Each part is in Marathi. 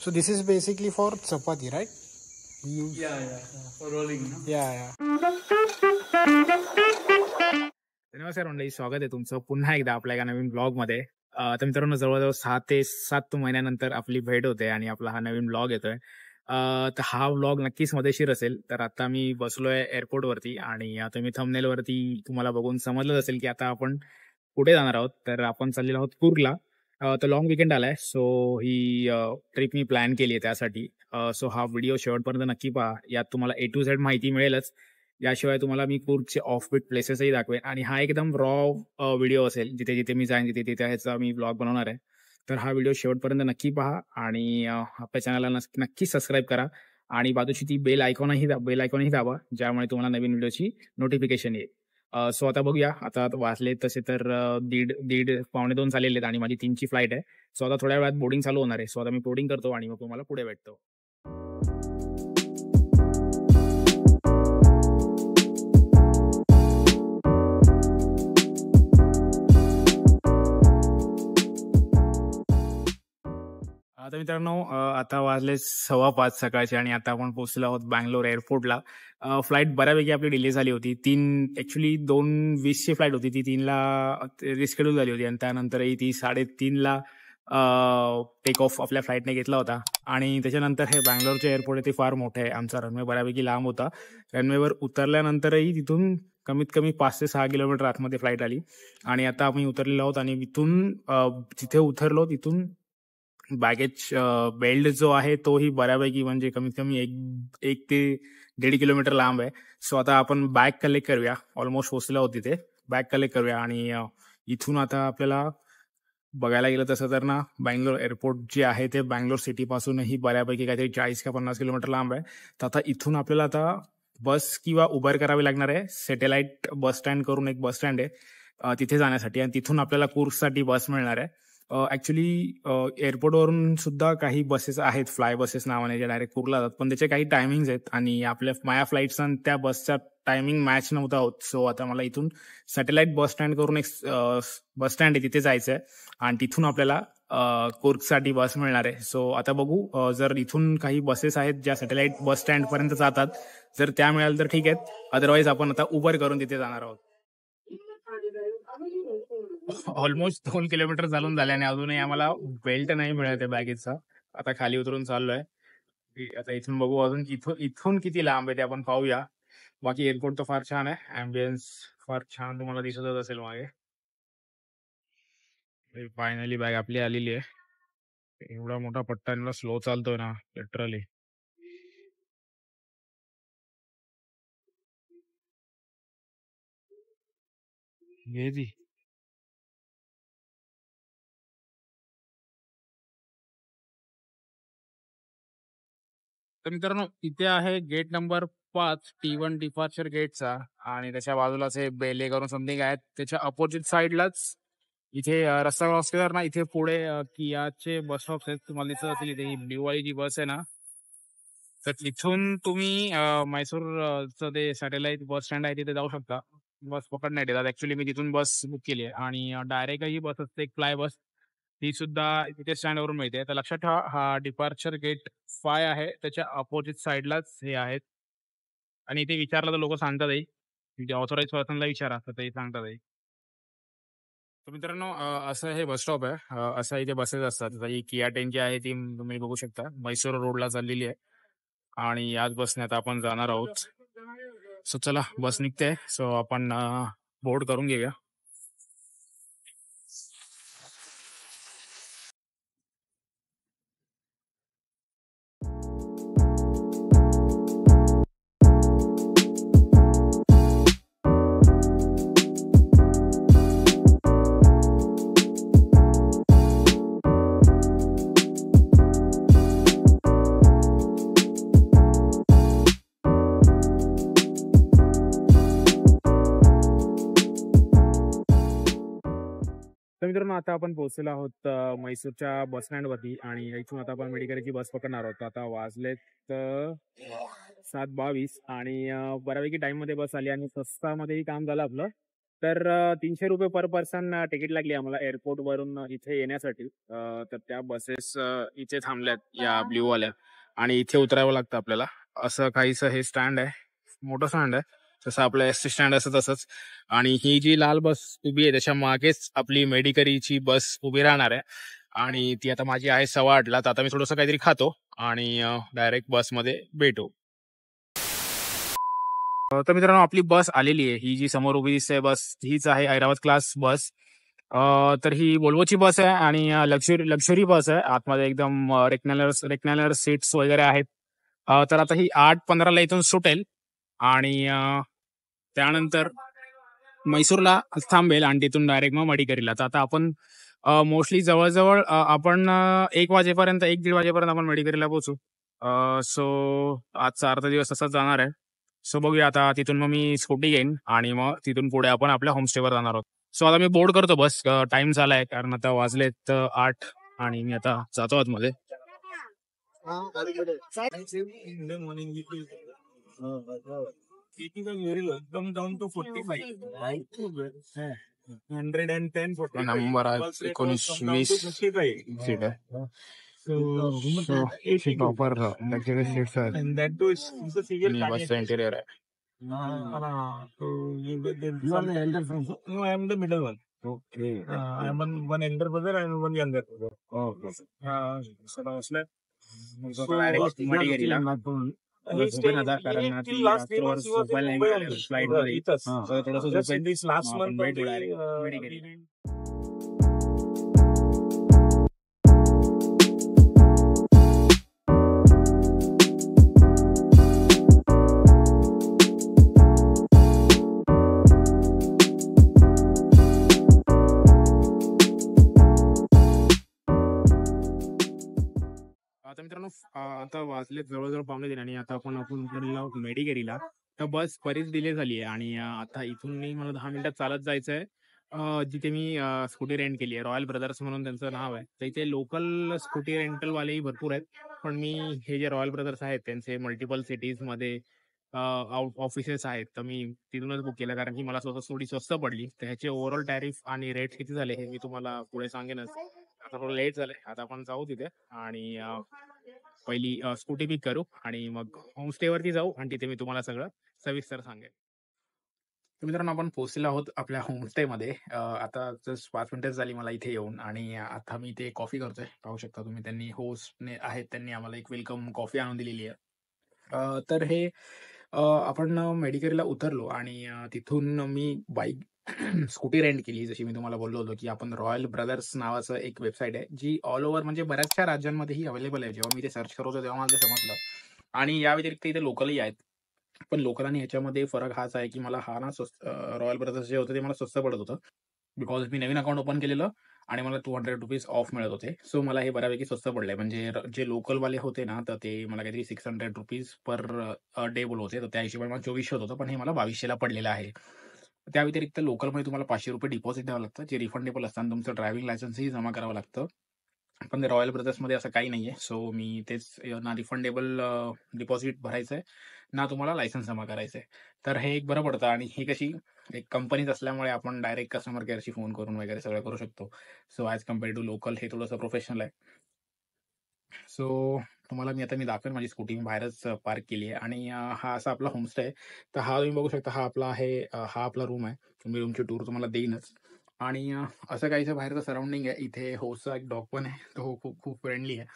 So this is basically for chapati, right? Yeah. For rolling, no? Yeah. नमस्कार मंडळी, स्वागत आहे तुमचं पुन्हा एकदा आपल्या एका नवीन ब्लॉग मध्ये. तर मित्रांनो, जवळजवळ 6 ते 7 महिन्यानंतर आपली भेट होते आणि आपला हा नवीन ब्लॉग येतोय. तर हा ब्लॉग नक्कीच मजेशीर असेल. तर आता मी बसलोय एअरपोर्ट वरती आणि आता मी थंबनेल वरती तुम्हाला बघून समजलं असेल की आता आपण कुठे जाणार आहोत. तर आपण चाललेलो आहोत कुर्गला. तर लॉंग विकेंड आलाय, सो ही ट्रिप मी प्लॅन केली आहे त्यासाठी. सो हा व्हिडिओ शेवटपर्यंत नक्की पहा. यात तुम्हाला A to Z माहिती मिळेलच. याशिवाय तुम्हाला मी कुर्गचे ऑफबीट प्लेसेसही दाखवेन आणि हा एकदम रॉ व्हिडिओ असेल. जिथे जिथे मी जाईन तिथे तिथे ह्याचा मी ब्लॉग बनवणार आहे. तर हा व्हिडिओ शेवटपर्यंत नक्की पहा आणि आपल्या चॅनलला नक्की सबस्क्राईब करा आणि बाजूची ती बेल आयकॉनही दाबा, ज्यामुळे तुम्हाला नवीन व्हिडिओची नोटिफिकेशन येईल. सो आता बघूया. आता वाजले तसे तर पावणे 2 झालेले आहेत आणि माझी 3ची फ्लाईट आहे. सो आता थोड्या वेळात बोर्डिंग चालू होणार आहे. सो आता मी बोर्डिंग करतो आणि मग तुम्हाला पुढे भेटतो. आता मित्रांनो, आता वाजले 5:15 सकाळचे आणि आता आपण पोहोचलो आहोत बँगलोर एअरपोर्टला. फ्लाईट बऱ्यापैकी आपली डिले झाली होती. 2:20ची फ्लाईट होती, ती 3ला रिस्केड्यूल झाली होती आणि त्यानंतरही ती 3:30ला टेक ऑफ आपल्या फ्लाईटने घेतला होता. आणि त्याच्यानंतर हे बँगलोरचे एअरपोर्ट आहे ते फार मोठे आहे. आमचा रनवे बऱ्यापैकी लांब होता. रनवेवर उतरल्यानंतरही तिथून कमीत कमी 5 ते 6 किलोमीटर आतमध्ये फ्लाईट आली आणि आता आम्ही उतरलेलो आहोत आणि इथून जिथे उतरलो तिथून बॅगेज बेल्ट जो आहे तोही बऱ्यापैकी म्हणजे कमीत कमी 1 ते 1.5 किलोमीटर लांब आहे. सो आता आपण बॅग कलेक्ट करूया. ऑलमोस्ट पोहोचलो आहोत तिथे. बॅग कलेक्ट करूया आणि इथून आता आपल्याला बघायला गेलं तसं तर ना, बँगलोर एअरपोर्ट जे आहे ते बँगलोर सिटीपासूनही बऱ्यापैकी काहीतरी 40 का 50 किलोमीटर लांब आहे. तर आता इथून आपल्याला आता बस किंवा उबर करावी लागणार आहे. सॅटेलाइट बस स्टँड करून एक बस स्टँड आहे तिथे जाण्यासाठी आणि तिथून आपल्याला कुर्गसाठी बस मिळणार आहे. ऍक्च्युली एअरपोर्टवरून सुद्धा काही बसेस आहेत, फ्लाय बसेस नावाने, जे डायरेक्ट कुर्गला जातात, पण त्याचे काही टायमिंग्स आहेत आणि आपल्या माझ्या फ्लाईटचा त्या बसचा टायमिंग मॅच नव्हता होत. सो आता मला इथून सॅटेलाइट बस स्टँड करून एक बस स्टँड आहे तिथे जायचं आहे आणि तिथून आपल्याला कुर्गसाठी बस मिळणार आहे. सो आता बघू, जर इथून काही बसेस आहेत ज्या सॅटेलाइट बस स्टँड पर्यंत जातात, जर त्या मिळाल्या तर ठीक आहेत. अदरवाईज आपण आता उबर करून तिथे जाणार आहोत. ऑलमोस्ट 2 किलोमीटर चालून झाले आणि अजूनही आम्हाला बेल्ट नाही मिळत आहे बॅगेजचा. आता खाली उतरून चाललोय. आता इथून बघू अजून इथून किती लांब आहे ते आपण पाहूया. बाकी एअरपोर्ट तर फार छान आहे. ॲम्बियन्स फार छान तुम्हाला दिसतच असेल मागे. फायनली बॅग आपली आलेली आहे. एवढा मोठा पट्टा एवढा स्लो चालतोय ना, लिटरली. हे ती तर मित्रांनो, इथे आहे गेट नंबर 5, T1 डिपार्चर गेटचा आणि त्याच्या बाजूलाच हे बेले करून समथिंग आहेत. त्याच्या अपोजिट साईडलाच इथे रस्ता क्रॉस केला ना, इथे पुढे कियाचे बस स्टॉप्स आहेत. तुम्हाला दिसत असेल इथे ही ब्ल्यू वाली जी बस आहे ना, तर तिथून तुम्ही म्हैसूरचं ते सॅटेलाइट बस स्टँड आहे तिथे जाऊ शकता. बस पकडण्यात येतात. ऍक्च्युली मी तिथून बस बुक केली आहे आणि डायरेक्ट ही बस असते, एक फ्लाय बस, ती सुद्धा तिथे स्टँडवरून मिळते. तर लक्षात ठेवा, हा डिपार्चर गेट 5 आहे, त्याच्या अपोजिट साईडलाच हे आहेत आणि इथे विचारलं तर लोक सांगतातही. तिथे ऑथोराइज पर्सनला विचारा तर ते सांगतातही. तर मित्रांनो, असं हे बस स्टॉप आहे. असं इथे बसेस असतात. आता ही किया 10 जी आहे ती तुम्ही बघू शकता, म्हैसूर रोडला चाललेली आहे आणि याच बसने आता आपण जाणार आहोत. सो चला, बस निघते. सो आपण बोर्ड करून घेऊया. तर मित्रांनो, आता आपण पोहोचलेलो आहोत म्हैसूरच्या बस स्टँडवरती आणि इथून आता आपण मेडिकलची बस पकडणार आहोत. आता वाजलेत 7:22 आणि बऱ्यापैकी टाइममध्ये बस आली आणि स्वस्तामध्येही काम झालं आपलं. तर 300 रुपये पर पर्सन तिकीट लागली आम्हाला एअरपोर्टवरून इथे येण्यासाठी. तर त्या बसेस इथे थांबल्यात या ब्ल्यूवाल्या आणि इथे उतरावं लागतं आपल्याला. असं काहीसं हे स्टँड आहे, मोठं स्टँड आहे, जसं आपलं एसटी स्टँड असं तसंच. आणि ही जी लाल बस उभी आहे त्याच्या मागेच आपली मेडिकरीची बस उभी राहणार आहे आणि ती आता माझी आहे 8:15ला. तर आता मी थोडंसं काहीतरी खातो आणि डायरेक्ट बसमध्ये भेटू. तर मित्रांनो आपली बस आलेली आहे. ही जी समोर उभी दिसते बस हीच आहे ऐरावत क्लास बस. तर ही वोल्वोची बस आहे आणि लक्झरी बस आहे. आतमध्ये एकदम रेक्टॅन्ग्युलर सीट्स वगैरे आहेत. तर आता ही 8:15ला इथून सुटेल आणि त्यानंतर मैसूरला थांबेल आणि तिथून डायरेक्ट मग मडिकेरीला. तर आता आपण मोस्टली जवळजवळ आपण 1 वाजेपर्यंत 1-1:30 वाजेपर्यंत आपण मडिकेरीला पोहोचू. सो आजचा अर्धा दिवस तसाच जाणार आहे. सो बघूया आता तिथून मग मी स्कूटी घेईन आणि मग तिथून पुढे आपण आपल्या होमस्टेवर जाणार आहोत. सो आता मी बोर्ड करतो बस. टाइम झालाय कारण आता वाजलेत 8 आणि मी आता जातो आतमध्ये. नंबर आहे 19-20 सीट आहे. प्रॉपर लक्झरी सीट्स आहेत आणि बसचं इंटेरियर आहे. आता मित्रांनो आता वाजले जवळजवळ 9:45 आणि आता आपण मेडिकेरीला. तर बस बरीच डिले झाली आहे आणि आता इथून मला 10 मिनिटात चालत जायचं आहे. जिथे मी स्कूटी रेंट केली आहे. रॉयल ब्रदर्स म्हणून त्यांचं नाव आहे. तर इथे लोकल स्कूटी रेंटलवालेही भरपूर आहेत. पण मी हे जे रॉयल ब्रदर्स आहेत त्यांचे मल्टिपल सिटीजमध्ये ऑफिसेस आहेत. तर मी तिथूनच बुक केलं कारण की मला थोडी स्वस्त पडली. तर ह्याचे ओव्हरऑल टॅरिफ आणि रेट किती झाले हे मी तुम्हाला पुढे सांगेनच. आता थोडं लेट झालंय. आता आपण जाऊ तिथे आणि पहिली स्कूटी पिक करू आणि मग होमस्टेवरती जाऊ आणि तिथे मी तुम्हाला सगळं सविस्तर सांगेन. तर मित्रांनो आपण पोहोचलेलो आहोत आपल्या होमस्टेमध्ये. आता जस्ट 5 मिनिटं झाली मला इथे येऊन आणि आता मी इथे कॉफी करतोय. पाहू शकता तुम्ही त्यांनी होस्टने आहेत त्यांनी आम्हाला एक वेलकम कॉफी आणून दिलेली आहे. तर हे आपण मेडिकेरीला उतरलो आणि तिथून मी बाईक स्कूटी रेंट केली. जशी मी तुम्हाला बोललो होतो की आपण रॉयल ब्रदर्स नावाचं एक वेबसाईट आहे जी ऑल ओव्हर म्हणजे बऱ्याचशा राज्यांमध्येही अवेलेबल आहे. जेव्हा मी ते सर्च करत होतो तेव्हा मला ते समजलं. आणि या व्यतिरिक्त इथे लोकलही आहेत. पण लोकल आणि ह्याच्यामध्ये फरक हाच आहे की मला हा ना रॉयल ब्रदर्स जे होतं ते मला स्वस्त पडत होतं. Because me Naveen account open केलेलं आणि मला ₹200 ऑफ मिळत होते. सो मला हे बऱ्यापैकी स्वस्त पडलंय. म्हणजे जे लोकलवाले होते ना तर ते मला काहीतरी ₹600 पर डे बोलत होते. तर त्या हिशोबाने मला 2400 होतं. पण हे मला 2200ला पडलेलं आहे. त्या व्यतिरिक्त लोकलमध्ये तुम्हाला ₹500 डिपॉझिट द्यावं लागतं जे रिफंडेबल असतं आणि तुमचं ड्रायव्हिंग लायसन्सही जमा करावं लागतं. पण रॉयल ब्रदर्समध्ये असं काही नाहीये. सो मी तेच ना रिफंडेबल डिपॉझिट भरायचं आहे ना तुम्हाला लायसन्स जमा करायचं आहे. तर हे एक बरं पडतं आणि ही कशी एक कंपनीच असल्यामुळे आपण डायरेक्ट कस्टमर केअरशी फोन करून वगैरे सगळं करू शकतो. So as compare to local हे थोडंसं प्रोफेशनल आहे. सो तुम्हाला मी दाखवेन माझी स्कूटी मी बाहेरच पार्क केली आहे आणि हा असा आपला होमस्टे आहे. तर हा तुम्ही बघू शकता हा आपला आहे हा आपला रूम आहे. मी रूमची टूर तुम्हाला देईनच आणि असं काहीसं बाहेरचं सराउंडिंग आहे. इथे होस्टचा एक डॉग पण आहे. तो खूप फ्रेंडली आहे.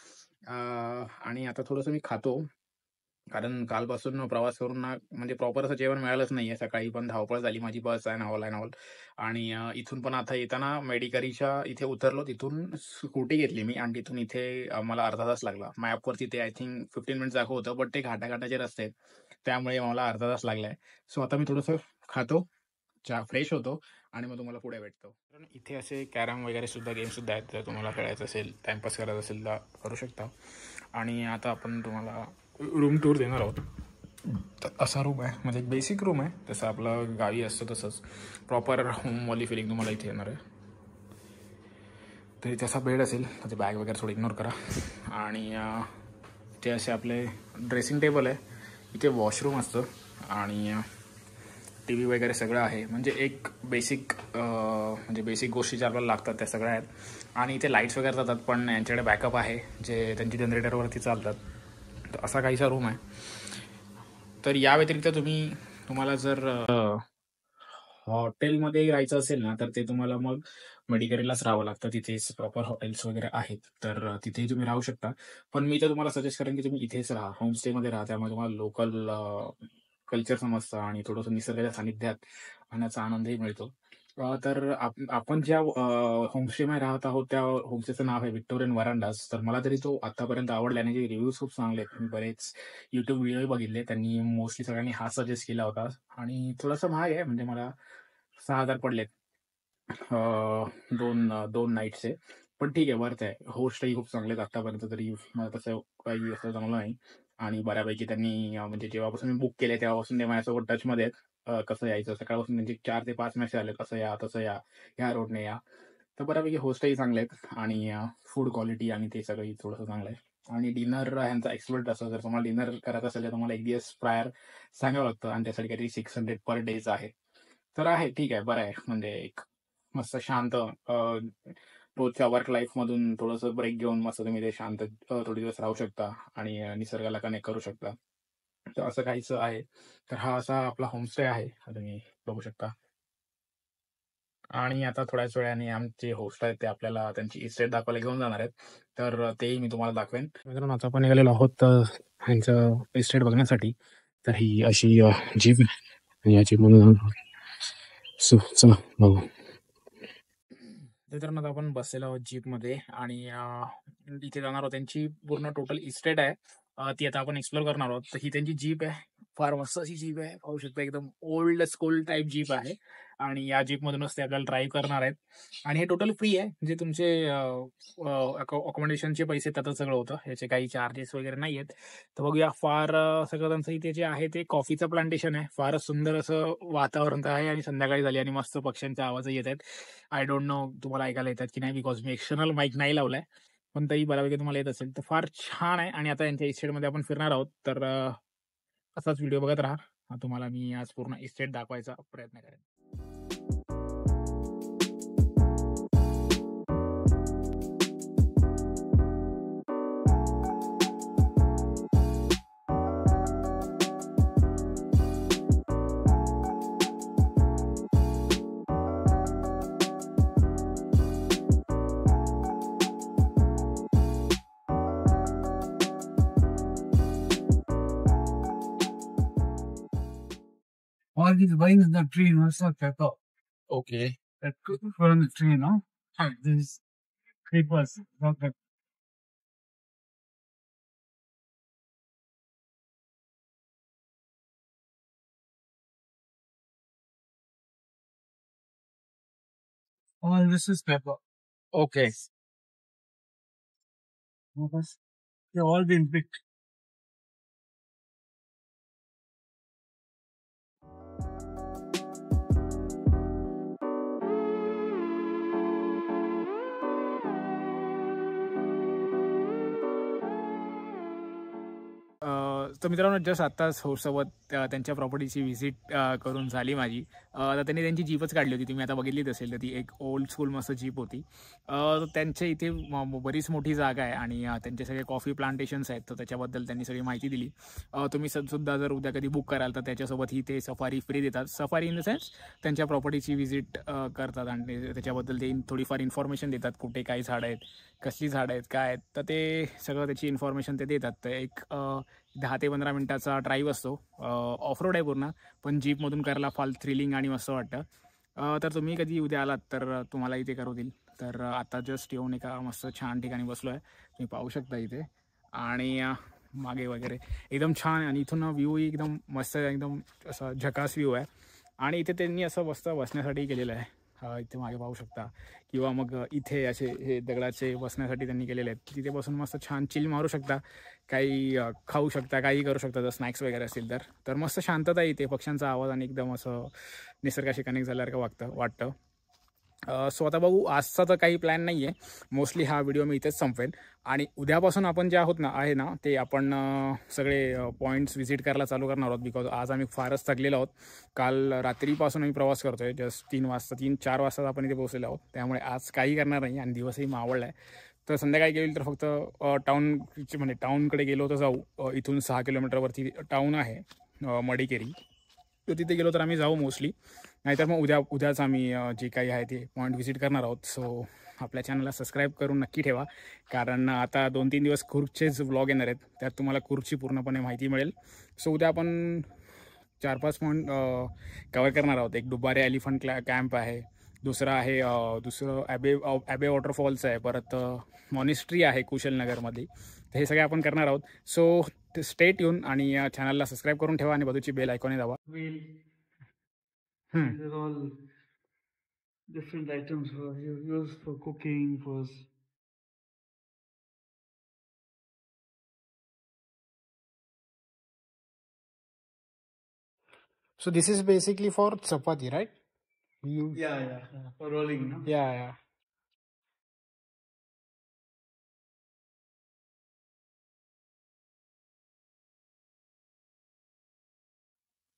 आणि आता थोडंसं मी खातो कारण कालपासून प्रवास करून ना म्हणजे प्रॉपर असं जेवण मिळालंच नाहीये. सकाळी पण धावपळ झाली. माझी बस आहे ऑल आणि इथून पण आता येताना मेडिकरीच्या इथे उतरलो. तिथून स्कूटी घेतली मी आणि तिथून इथे मला अर्धा तास लागला. मॅपवरती ते आय थिंक 15 मिनिट्स दाखवतं बट ते घाटाघाटाचे रस्ते आहेत. त्यामुळे मला अर्धा तास लागलाय. सो आता मी थोडंसं खातो, फ्रेश होतो आणि मग तुम्हाला पुढे भेटतो. इथे असे कॅरम वगैरे सुद्धा गेम सुद्धा आहेत. जर तुम्हाला खेळायचं असेल टाइमपास करायचा असेल तर करू शकता. आणि आता आपण तुम्हाला रूम टूर देणार आहोत. तर असा रूम आहे म्हणजे एक बेसिक रूम आहे. तसं आपलं गावी असतं तसंच प्रॉपर होमवाली फिलिंग तुम्हाला इथे येणार आहे. तर इथे असा बेड असेल. त्याचे बॅग वगैरे थोडं इग्नोर करा. आणि इथे असे आपले ड्रेसिंग टेबल आहे. इथे वॉशरूम असतं आणि TV वगैरे सगळं आहे. म्हणजे एक बेसिक गोष्टी ज्या आपल्याला लागतात त्या सगळ्या आहेत. आणि इथे लाईट्स वगैरे जातात, पण यांच्याकडे बॅकअप आहे जे त्यांची जनरेटरवरती चालतात. तर असा काहीसा रूम आहे. तर या व्यतिरिक्त तुम्हाला जर हॉटेलमध्ये राहायचं असेल ना, तर ते तुम्हाला मग मेडिकरीलाच राहावं लागतं. तिथेच प्रॉपर हॉटेल्स वगैरे आहेत, तर तिथेही तुम्ही राहू शकता. पण मी तर तुम्हाला सजेस्ट करेन की तुम्ही इथेच राहा, होमस्टेमध्ये राहा. त्यामुळे तुम्हाला लोकल कल्चर समजतं आणि थोडंसं निसर्गाच्या सानिध्यात राहण्याचा आनंदही मिळतो. तर आपण ज्या होमस्टेमध्ये राहत आहोत त्या होमस्टेचं नाव आहे व्हिक्टोरियन वरांडाज. तर मला तरी तो आतापर्यंत आवडला आणि जे रिव्ह्यूज खूप चांगले आहेत. मी बरेच YouTube व्हिडिओ बघितले. त्यांनी मोस्टली सगळ्यांनी हा सजेस्ट केला होता आणि थोडासा महाग आहे, म्हणजे मला 6,000 पडलेत दोन नाईट्सचे. पण ठीक आहे, वर्थ आहे. होस्टही खूप चांगले आहेत आतापर्यंत, तरी मला तसं काही असं चांगलं नाही. आणि बऱ्यापैकी त्यांनी म्हणजे जेव्हापासून मी बुक केले तेव्हापासून ते माझ्यासोबत टचमध्ये आहेत. कसं यायचं, सकाळपासून त्यांचे 4 ते 5 मेसेज आले, कसं या, तसं या, ह्या रोडने या. तर बऱ्यापैकी होस्टही चांगले आहेत आणि फूड क्वालिटी आणि ते सगळंही थोडंसं चांगलं आहे. आणि डिनर ह्यांचा एक्सपर्ट असं, जर तुम्हाला डिनर करायचं असेल तर तुम्हाला 1 दिवस प्रायर सांगावं लागतं आणि त्यासाठी काहीतरी 600 पर डेज आहे. तर आहे, ठीक आहे, बरं आहे. म्हणजे एक मस्त शांत रोजच्या वर्क लाईफमधून थोडंसं ब्रेक घेऊन मस्त तुम्ही ते शांत थोडे दिवस राहू शकता आणि निसर्गाला कनेक्ट करू शकता. तर असं काहीसं आहे. तर हा असा आपला होमस्टे आहे, तुम्ही बघू शकता. आणि आता थोड्याच वेळाने आमचे होस्ट आहेत ते आपल्याला त्यांची इस्टेट दाखवायला घेऊन जाणार आहेत. तर तेही मी तुम्हाला दाखवेन. मित्रांनो, आता आपण निघालेलो आहोत ह्यांचं इस्टेट बघण्यासाठी. तर ही अशी जीप आहे आणि या जीपमधून चला बघू. मित्रांनो, आता आपण बसलेलो आहोत जीपमध्ये आणि इथे जाणार आहोत. त्यांची पूर्ण टोटल इस्टेट आहे, ती आता आपण एक्सप्लोर करणार आहोत. तर ही त्यांची जीप आहे, फार मस्त अशी जीप आहे. पाहू शकता, एकदम ओल्ड स्कूल टाईप जीप आहे आणि या जीपमधूनच ते आपल्याला ड्राईव्ह करणार आहेत. आणि हे टोटल फ्री आहे, म्हणजे तुमचे अकोमोडेशनचे पैसे त्यातच सगळं होतं, याचे काही चार्जेस वगैरे नाही आहेत. तर बघूया. फार सगळं त्यांचं इथे जे आहे ते कॉफीचं प्लांटेशन आहे. फारच सुंदर असं वातावरण आहे आणि संध्याकाळी झाली आणि मस्त पक्ष्यांचे आवाज येत आहेत. आय डोंट नो तुम्हाला ऐकायला येतात की नाही, बिकॉज मी एक्सटर्नल माईक नाही लावलाय, पण तरी बऱ्यापैकी तुम्हाला येत असेल. तर फार छान आहे आणि आता यांच्या इस्टेटमध्ये आपण फिरणार आहोत. तर असाच व्हिडिओ बघत राहा. तुम्हाला मी आज पूर्ण इस्टेट दाखवायचा प्रयत्न करेन. All these vines in the tree, no, it's not pepper. Okay. That from the tree, no? These creepers, not pepper. All this is pepper. Okay. They've all been picked. तर मित्रांनो, जस्ट आत्ताच होस्टसोबत त्यांच्या प्रॉपर्टीची व्हिजिट करून झाली माझी. तर त्यांनी त्यांची जीपच काढली होती, तुम्ही आता बघितलीच असेल. तर ती एक ओल्ड स्कूल मस्त जीप होती. तर त्यांच्या इथे बरीच मोठी जागा आहे आणि त्यांचे सगळे कॉफी प्लांटेशन्स आहेत, तर त्याच्याबद्दल त्यांनी सगळी माहिती दिली. तुम्ही सुद्धा जर उद्या कधी बुक कराल तर त्याच्यासोबत ते सफारी फ्री देतात. सफारी इन द सेन्स त्यांच्या प्रॉपर्टीची व्हिजिट करतात आणि त्याच्याबद्दल ते थोडीफार इन्फॉर्मेशन देतात, कुठे काय झाडं आहेत, कसली झाडं आहेत, काय आहेत. तर ते सगळं त्याची इन्फॉर्मेशन ते देतात. तर एक 10 ते 15 मिनिटाचा ड्राईव्ह असतो. ऑफ रोड आहे पूर्ण, पण जीपमधून करायला फार थ्रिलिंग आणि मस्त वाटतं. तर तुम्ही कधी उद्या आलात तर तुम्हाला इथे करू देईल. तर आता जस्ट येऊन एका मस्त छान ठिकाणी बसलो आहे, तुम्ही पाहू शकता इथे. आणि मागे वगैरे एकदम छान आणि इथून व्ह्यू एकदम मस्त, एकदम असा झकास व्ह्यू आहे. आणि इथे त्यांनी असं मस्त बसण्यासाठी केलेलं आहे, इथे मागे पाहू शकता. किंवा मग इथे असे हे दगडाचे बसण्यासाठी त्यांनी केलेले आहेत. तिथे बसून मस्त छान चिल मारू शकता, काही खाऊ शकता, काही करू शकता जर स्नॅक्स वगैरे असतील तर मस्त शांतता इथे, पक्ष्यांचा आवाज आणि एकदम असं निसर्गाशी कनेक्ट झाल्यासारखं वाटतं. सो आता बघू, आजचा तर काही प्लॅन नाही आहे. मोस्टली हा व्हिडिओ मी इथेच संपवेन आणि उद्यापासून आपण जे आहोत ना आहे ना ते आपण सगळे पॉईंट्स व्हिजिट करायला चालू करणार आहोत. बिकॉज आज आम्ही फारच थकलेलो आहोत. काल रात्रीपासून आम्ही प्रवास करतो आहे. जस्ट 3-4 वाजता आपण इथे पोहोचलेलो आहोत. त्यामुळे आज काही करणार नाही आणि दिवसही मावळला आहे. तर संध्याकाळी गेली तर फक्त म्हणजे टाऊनकडे गेलो तर जाऊ. इथून 6 किलोमीटरवरती टाऊन आहे मडिकेरी. तर तिथे गेलो तर आम्ही जाऊ मोस्टली. नाहीतर मग उद्याच आम्ही जे काही आहे ते पॉईंट व्हिजिट करणार आहोत. सो आपल्या चॅनलला सबस्क्राईब करून नक्की ठेवा, कारण आता 2-3 दिवस कुर्गचेच व्लॉग येणार आहेत. त्यात तुम्हाला कुर्गची पूर्णपणे माहिती मिळेल. सो उद्या आपण 4-5 पॉईंट कवर करणार आहोत. एक डुबारे एलिफंट कॅम्प आहे, दुसरं आहे दुसरं ॲबे वॉटरफॉल्स आहे, परत मॉनिस्ट्री आहे कुशलनगरमध्ये. तर हे सगळे आपण करणार आहोत. सो स्टे ट्यून आणि चॅनलला सबस्क्राईब करून ठेवा आणि बाजूची बेल आयकॉन दाबा. These are all different items used for cooking, So this is basically for chapati, right? yeah, for rolling, no? Yeah.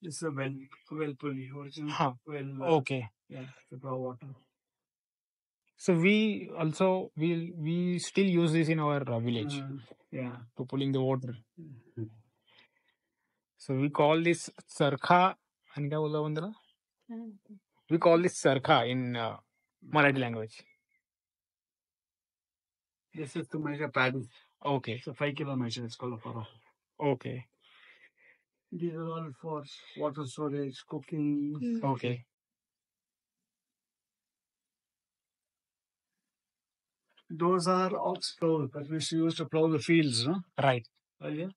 This is a well pulley, original Huh. well. Okay. Yeah, to draw water. So we also we still use this in our village Yeah. to pulling the water. So we call this sarkha. आणि काय बोलतो आपण त्याला? We call this sarkha in Marathi language. This is to measure paddy. Okay. It's a 5 kilo measure. It's called a furrow. Okay. These are all for water storage, cooking. Okay. Those are ox plows that we used to plow the fields, no? Right. Earlier.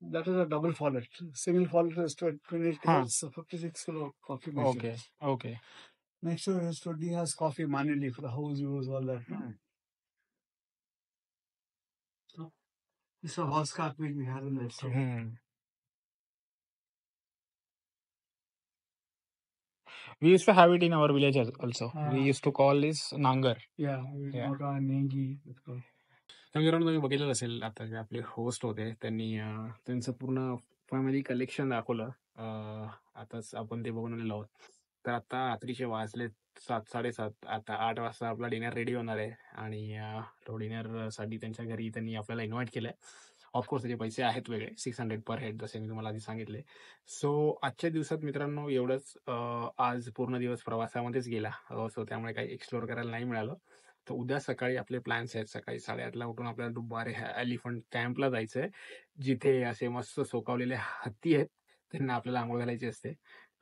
That is a double fallet. Single fallet is 28 kilos, so 56 kilo coffee machine. Okay. Next to it is to dehusk coffee manually for the house use, all that. No? So, this is a horse cart we have in there. So, We used to have it in our village also. We used to call this nangar. yeah, Nota, Nengi. It's called. तर मित्रांनो, तुम्ही बघितलं असेल आता जे आपले होस्ट होते त्यांनी त्यांचं पूर्ण फॅमिली कलेक्शन दाखवलं. आताच आपण ते बघून आलेलो आहोत. तर आता रात्रीचे वाजले 7-7:30. आता 8 वाजता आपला डिनर रेडी होणार आहे आणि तो डिनरसाठी त्यांच्या घरी त्यांनी आपल्याला इन्व्हाइट केलंय. ऑफकोर्स त्याचे पैसे आहेत वेगळे, 600 पर हेड, जसे मी तुम्हाला आधी सांगितले. सो आजच्या दिवसात मित्रांनो एवढंच. आज पूर्ण दिवस प्रवासामध्येच गेला. सो त्यामुळे काही एक्सप्लोर करायला नाही मिळालं. तर उद्या सकाळी आपले प्लॅन्स आहेत. सकाळी 8:30ला उठून आपल्याला डुबारे एलिफंट कॅम्पला जायचंय, जिथे असे मस्त सोकावलेले हत्ती आहेत, त्यांना आपल्याला आंघोळ घालायची असते.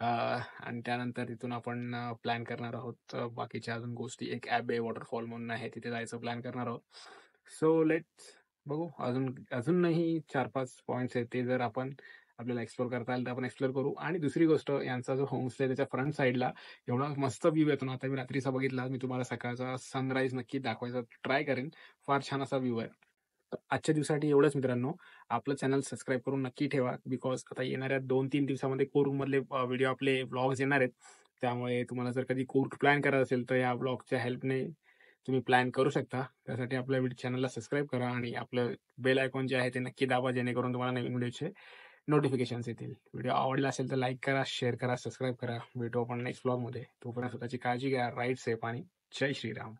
आणि त्यानंतर तिथून आपण प्लॅन करणार आहोत बाकीच्या अजून गोष्टी. एक ॲबे वॉटरफॉल म्हणून आहे, तिथे जायचं प्लॅन करणार आहोत. सो लेट्स बघू. अजूनही 4-5 पॉईंट्स आहेत, ते जर आपल्याला एक्सप्लोर करता आलं तर आपण एक्सप्लोर करू. आणि दुसरी गोष्ट, यांचा जो होमस्टे त्याच्या फ्रंट साईडला एवढा मस्त व्ह्यू येतो ना. आता मी रात्रीचा बघितला, मी तुम्हाला सकाळचा सनराईज नक्की दाखवायचा ट्राय करेन. फार छान असा व्ह्यू आहे. आजच्या दिवसासाठी एवढंच मित्रांनो. आपलं चॅनल सबस्क्राईब करून नक्की ठेवा, बिकॉज आता येणाऱ्या 2-3 दिवसामध्ये कोरूमधले व्हिडिओ आपले व्लॉग्स येणार आहेत. त्यामुळे तुम्हाला जर कधी कोर्ग प्लॅन करायचं असेल तर या व्लॉगच्या हेल्पने तुम्ही प्लॅन करू शकता. त्यासाठी आपल्या चॅनलला सबस्क्राईब करा आणि आपलं बेल आयकॉन जे आहे ते नक्की दाबा, जेणेकरून तुम्हाला नवीन व्हिडिओचे नोटिफिकेशन्स येतील. व्हिडिओ आवडला असेल तर लाईक करा, शेअर करा, सबस्क्राईब करा. भेटू आपण नेक्स्ट व्लॉगमध्ये. तोपर्यंत स्वतःची काळजी घ्या. राईट सेफ आणि जय श्रीराम.